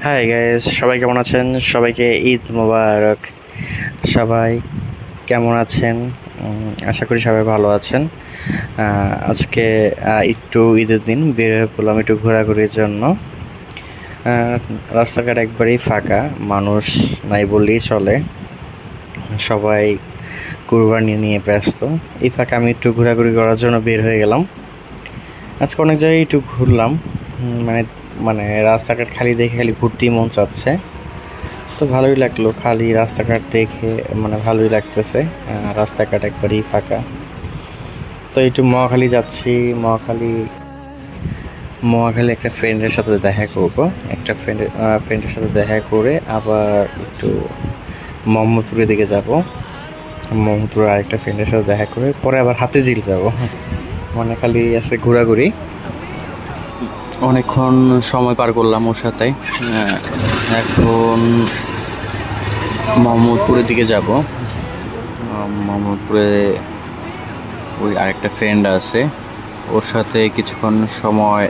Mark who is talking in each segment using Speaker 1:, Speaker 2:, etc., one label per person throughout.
Speaker 1: Hi guys, সবাই কেমন আছেন? সবাইকে ঈদ মোবারক। সবাই কেমন আছেন? আশা করি সবাই ভালো আছেন। আজকে একটু ঈদের দিন বের হয়ে পড়লাম একটু ঘোরাঘুরির জন্য। রাস্তাঘাট একবারেই ফাঁকা, মানুষ নাই বললেই চলে। সবাই কুরবানি নিয়ে ব্যস্ত। এই ফাঁকা আমি একটু ঘোরাঘুরি করার জন্য বের হয়ে গেলাম। আজকে অনেক জায়গায় একটু ঘুরলাম। মানে মানে রাস্তাঘাট খালি দেখে খালি ঘুরতেই মন চাচ্ছে। তো ভালোই লাগলো খালি রাস্তাঘাট দেখে, মানে ভালোই লাগতেছে। রাস্তাঘাট একবারেই ফাঁকা। তো একটু মহাখালী যাচ্ছি। মহাখালী একটা ফ্রেন্ডের সাথে দেখা করব। একটা ফ্রেন্ডের সাথে দেখা করে আবার একটু মোহাম্মদপুরের দিকে যাব। মোহাম্মদপুরের আরেকটা ফ্রেন্ডের সাথে দেখা করে পরে আবার হাতিঝিল যাব। মানে খালি আছে ঘোরাঘুরি। অনেকক্ষণ সময় পার করলাম ওর সাথে। এখন মোহাম্মদপুরের দিকে যাব। মোহাম্মদপুরে ওই আরেকটা ফ্রেন্ড আছে, ওর সাথে কিছুক্ষণ সময়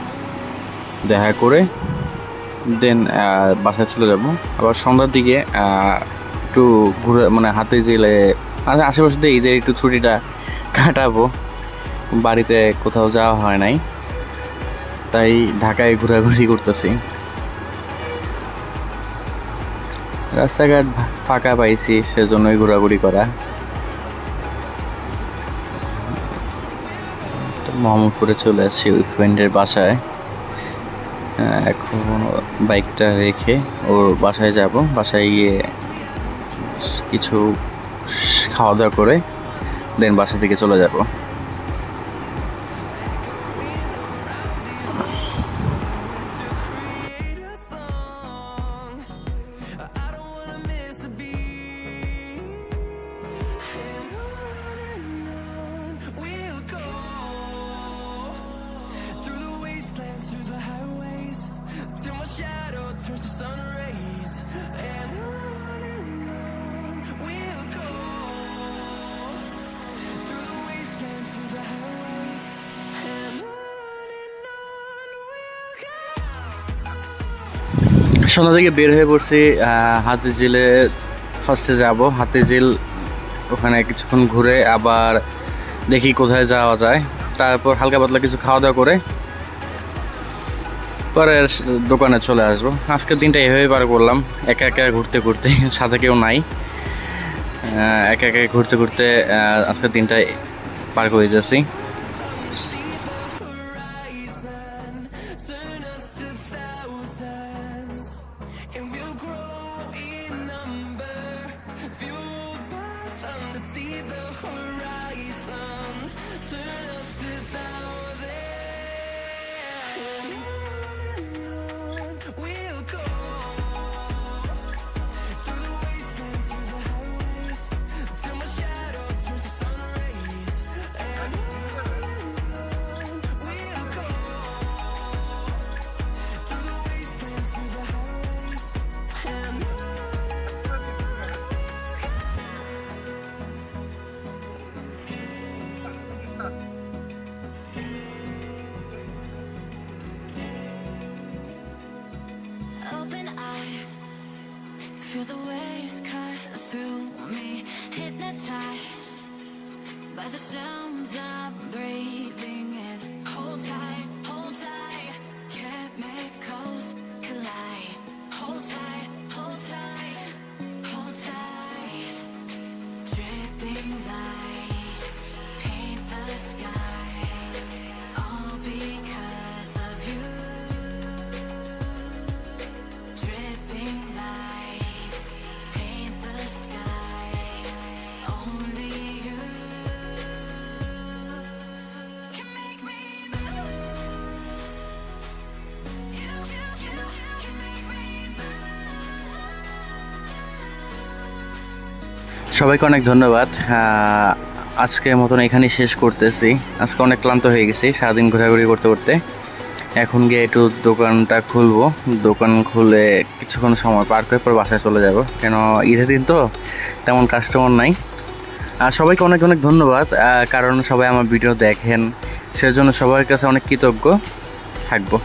Speaker 1: দেখা করে দেন বাসায় চলে যাব। আবার সন্ধ্যার দিকে একটু ঘুরে মানে হাতিঝিলে আশেপাশে দিয়ে ঈদের একটু ছুটিটা কাটাবো। বাড়িতে কোথাও যাওয়া হয় নাই, তাই ঢাকায় ঘোরাঘুরি করতেছি। রাস্তাঘাট ফাঁকা পাইছি, সেজন্যই ঘোরাঘুরি করা। মোহাম্মদপুরে চলে আসছি ওই ফ্রেন্ডের বাসায়। এখন বাইকটা রেখে ওর বাসায় যাব। বাসায় গিয়ে কিছু খাওয়া দাওয়া করে দেন বাসা থেকে চলে যাব। সন্ধ্যা থেকে বের হয়ে পড়ছি। হাতিঝিলে ফার্স্টে যাব। হাতিঝিল ওখানে কিছুক্ষণ ঘুরে আবার দেখি কোথায় যাওয়া যায়। তারপর হালকা পাতলা কিছু খাওয়া দাওয়া করে পরে দোকানে চলে আসবো। আজকের দিনটা এভাবে পার করলাম, একা একা ঘুরতে ঘুরতে। সাথে কেউ নাই, একা একা ঘুরতে ঘুরতে আজকের দিনটা পার করে দিতেছি।
Speaker 2: Open eye, feel the waves cut through me, hypnotized by the sounds I'm breathing in. Hold tight, chemicals collide. Hold tight, hold tight, hold tight. Dripping lights paint the skies, all because of you. Dripping lights paint the skies, only you can make me move. You can make me move.
Speaker 1: সবাইকে অনেক ধন্যবাদ। আজকের মতন এখানেই শেষ করতেছি। আজকে অনেক ক্লান্ত হয়ে গেছি সারাদিন ঘোরাঘুরি করতে করতে। এখন গিয়ে একটু দোকানটা খুলবো। দোকান খুলে কিছুক্ষণ সময় পার করে পর বাসায় চলে যাব, কেন ঈদের দিন তো তেমন কাস্টমার নাই। আর সবাইকে অনেক অনেক ধন্যবাদ, কারণ সবাই আমার ভিডিও দেখেন, সেজন্য সবার কাছে অনেক কৃতজ্ঞ থাকবো।